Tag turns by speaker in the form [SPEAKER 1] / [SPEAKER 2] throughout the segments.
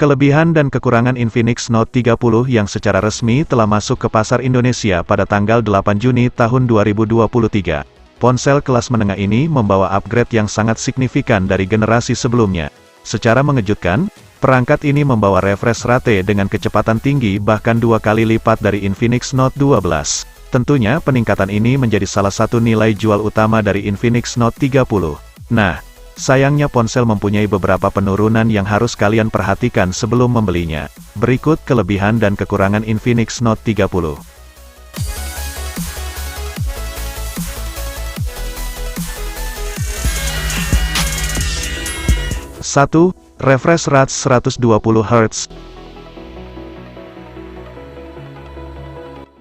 [SPEAKER 1] Kelebihan dan kekurangan Infinix Note 30 yang secara resmi telah masuk ke pasar Indonesia pada tanggal 8 Juni tahun 2023. Ponsel kelas menengah ini membawa upgrade yang sangat signifikan dari generasi sebelumnya. Secara mengejutkan, perangkat ini membawa refresh rate dengan kecepatan tinggi bahkan 2 kali lipat dari Infinix Note 12. Tentunya peningkatan ini menjadi salah satu nilai jual utama dari Infinix Note 30. Nah, sayangnya ponsel mempunyai beberapa penurunan yang harus kalian perhatikan sebelum membelinya. Berikut kelebihan dan kekurangan Infinix Note 30. 1. Refresh rate 120Hz.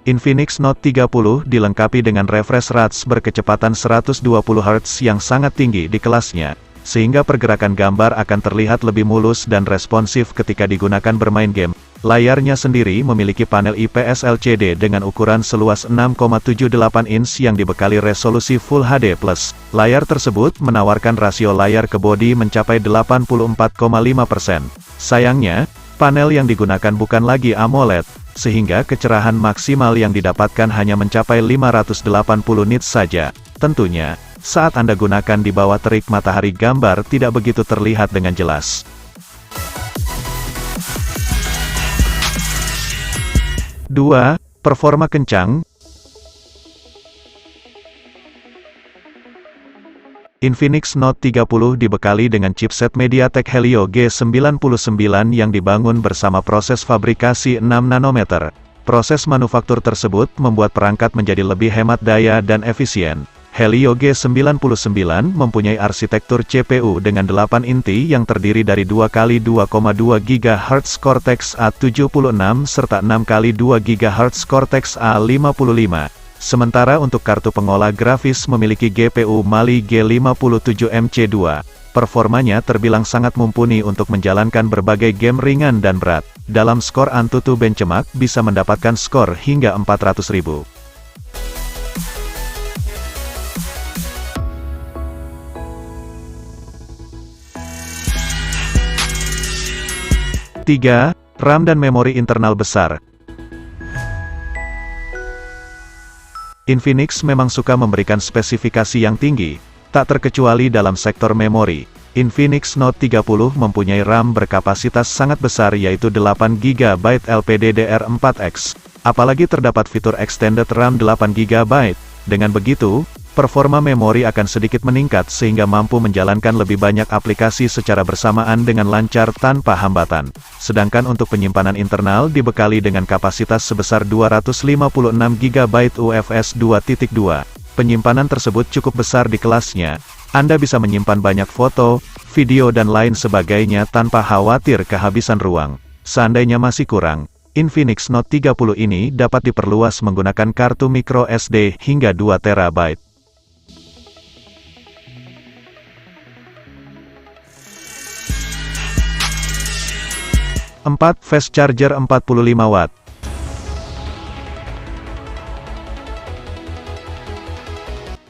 [SPEAKER 1] Infinix Note 30 dilengkapi dengan refresh rate berkecepatan 120Hz yang sangat tinggi di kelasnya, sehingga pergerakan gambar akan terlihat lebih mulus dan responsif ketika digunakan bermain game. Layarnya sendiri memiliki panel IPS LCD dengan ukuran seluas 6,78 inch yang dibekali resolusi Full HD+. Layar tersebut menawarkan rasio layar ke bodi mencapai 84,5%. Sayangnya, panel yang digunakan bukan lagi AMOLED, sehingga kecerahan maksimal yang didapatkan hanya mencapai 580 nits saja. Tentunya, saat Anda gunakan di bawah terik matahari gambar tidak begitu terlihat dengan jelas. 2. Performa kencang. Infinix Note 30 dibekali dengan chipset MediaTek Helio G99 yang dibangun bersama proses fabrikasi 6 nanometer. Proses manufaktur tersebut membuat perangkat menjadi lebih hemat daya dan efisien. Helio G99 mempunyai arsitektur CPU dengan 8 inti yang terdiri dari 2x2,2 GHz Cortex A76 serta 6x2 GHz Cortex A55. Sementara untuk kartu pengolah grafis memiliki GPU Mali G57MC2. Performanya terbilang sangat mumpuni untuk menjalankan berbagai game ringan dan berat. Dalam skor AnTuTu Benchmark bisa mendapatkan skor hingga 400.000. 3. RAM dan memori internal besar. Infinix memang suka memberikan spesifikasi yang tinggi, tak terkecuali dalam sektor memori. Infinix Note 30 mempunyai RAM berkapasitas sangat besar yaitu 8 GB LPDDR4X. Apalagi terdapat fitur Extended RAM 8 GB. Dengan begitu, performa memori akan sedikit meningkat sehingga mampu menjalankan lebih banyak aplikasi secara bersamaan dengan lancar tanpa hambatan. Sedangkan untuk penyimpanan internal dibekali dengan kapasitas sebesar 256 GB UFS 2.2. Penyimpanan tersebut cukup besar di kelasnya. Anda bisa menyimpan banyak foto, video dan lain sebagainya tanpa khawatir kehabisan ruang. Seandainya masih kurang, Infinix Note 30 ini dapat diperluas menggunakan kartu micro SD hingga 2 TB. 4. Fast Charger 45 Watt.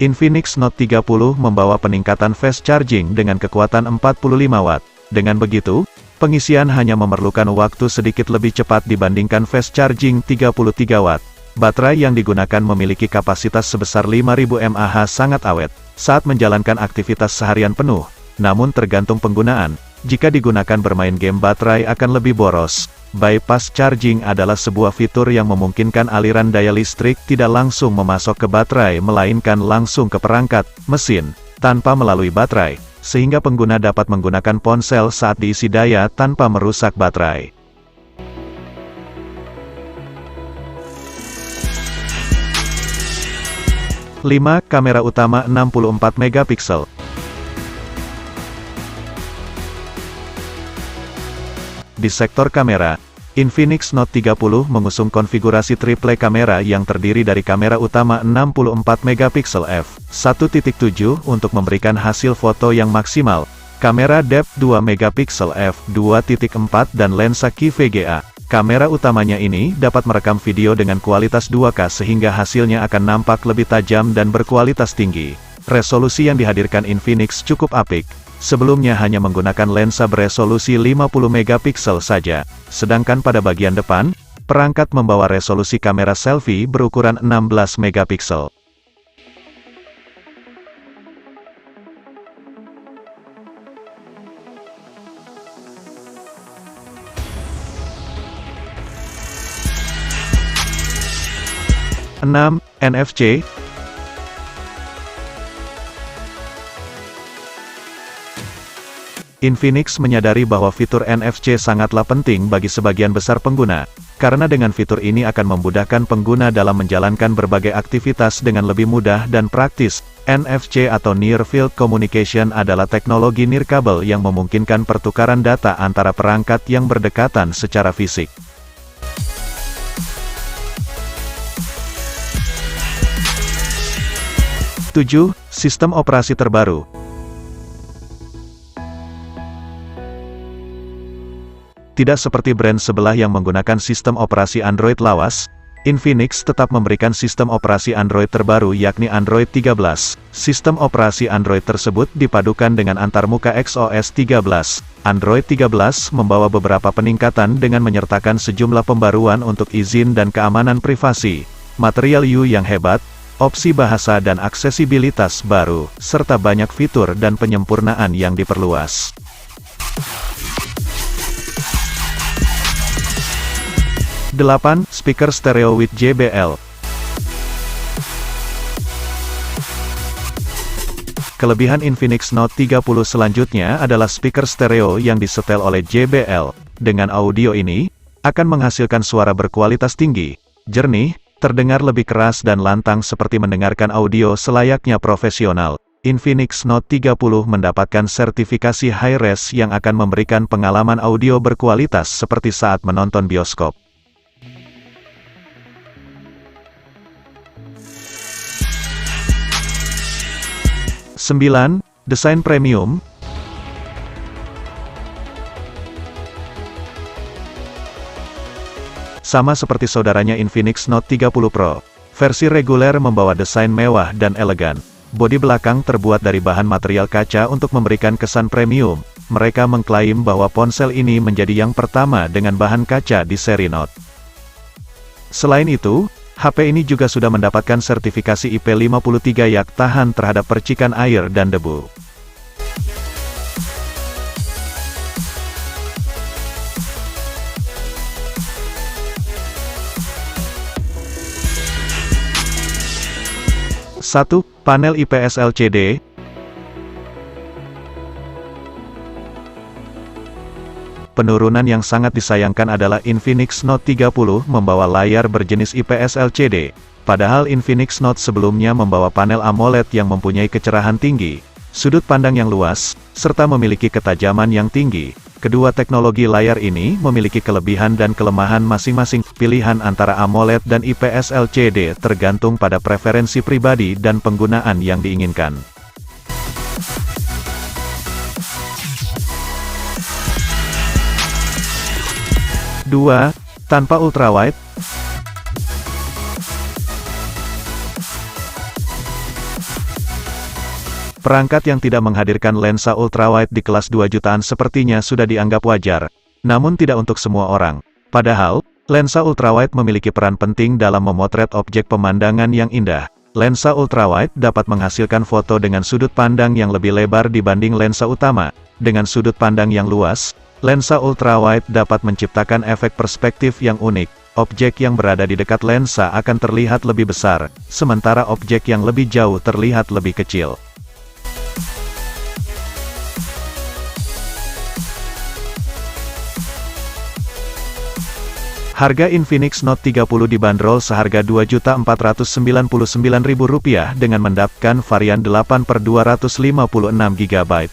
[SPEAKER 1] Infinix Note 30 membawa peningkatan fast charging dengan kekuatan 45 Watt. Dengan begitu, pengisian hanya memerlukan waktu sedikit lebih cepat dibandingkan fast charging 33 Watt. Baterai yang digunakan memiliki kapasitas sebesar 5000 mAh sangat awet saat menjalankan aktivitas seharian penuh. Namun tergantung penggunaan, jika digunakan bermain game baterai akan lebih boros. Bypass charging adalah sebuah fitur yang memungkinkan aliran daya listrik tidak langsung memasok ke baterai melainkan langsung ke perangkat, mesin, tanpa melalui baterai, sehingga pengguna dapat menggunakan ponsel saat diisi daya tanpa merusak baterai. 5. Kamera utama 64 megapiksel. Di sektor kamera, Infinix Note 30 mengusung konfigurasi triple kamera yang terdiri dari kamera utama 64 megapiksel f1.7 untuk memberikan hasil foto yang maksimal, kamera depth 2 megapiksel f2.4 dan lensa QVGA. Kamera utamanya ini dapat merekam video dengan kualitas 2K sehingga hasilnya akan nampak lebih tajam dan berkualitas tinggi. resolusi yang dihadirkan Infinix cukup apik. Sebelumnya hanya menggunakan lensa beresolusi 50 megapiksel saja, sedangkan pada bagian depan, perangkat membawa resolusi kamera selfie berukuran 16 megapiksel. NFC. Infinix menyadari bahwa fitur NFC sangatlah penting bagi sebagian besar pengguna, karena dengan fitur ini akan memudahkan pengguna dalam menjalankan berbagai aktivitas dengan lebih mudah dan praktis. NFC atau Near Field Communication adalah teknologi nirkabel yang memungkinkan pertukaran data antara perangkat yang berdekatan secara fisik. Tujuh, sistem operasi terbaru. Tidak seperti brand sebelah yang menggunakan sistem operasi Android lawas, Infinix tetap memberikan sistem operasi Android terbaru yakni Android 13. Sistem operasi Android tersebut dipadukan dengan antarmuka XOS 13. Android 13 membawa beberapa peningkatan dengan menyertakan sejumlah pembaruan untuk izin dan keamanan privasi, material UI yang hebat, opsi bahasa dan aksesibilitas baru, serta banyak fitur dan penyempurnaan yang diperluas. 8. Speaker stereo with JBL. Kelebihan Infinix Note 30 selanjutnya adalah speaker stereo yang disetel oleh JBL. Dengan audio ini, akan menghasilkan suara berkualitas tinggi, jernih, terdengar lebih keras dan lantang seperti mendengarkan audio selayaknya profesional. Infinix Note 30 mendapatkan sertifikasi Hi-Res yang akan memberikan pengalaman audio berkualitas seperti saat menonton bioskop. 9. Desain premium. Sama seperti saudaranya Infinix Note 30 Pro, versi reguler membawa desain mewah dan elegan. Bodi belakang terbuat dari bahan material kaca untuk memberikan kesan premium. Mereka mengklaim bahwa ponsel ini menjadi yang pertama dengan bahan kaca di seri Note. Selain itu, HP ini juga sudah mendapatkan sertifikasi IP53 yang tahan terhadap percikan air dan debu. Satu, panel IPS LCD. Penurunan yang sangat disayangkan adalah Infinix Note 30 membawa layar berjenis IPS LCD, padahal Infinix Note sebelumnya membawa panel AMOLED yang mempunyai kecerahan tinggi, sudut pandang yang luas, serta memiliki ketajaman yang tinggi. Kedua teknologi layar ini memiliki kelebihan dan kelemahan masing-masing. Pilihan antara AMOLED dan IPS LCD tergantung pada preferensi pribadi dan penggunaan yang diinginkan. 2. Tanpa ultrawide. Perangkat yang tidak menghadirkan lensa ultrawide di kelas 2 jutaan sepertinya sudah dianggap wajar, namun tidak untuk semua orang. Padahal, lensa ultrawide memiliki peran penting dalam memotret objek pemandangan yang indah. Lensa ultrawide dapat menghasilkan foto dengan sudut pandang yang lebih lebar dibanding lensa utama. Dengan sudut pandang yang luas, lensa ultrawide dapat menciptakan efek perspektif yang unik. Objek yang berada di dekat lensa akan terlihat lebih besar, sementara objek yang lebih jauh terlihat lebih kecil. Harga Infinix Note 30 dibanderol seharga Rp2.499.000 dengan mendapatkan varian 8/256 GB.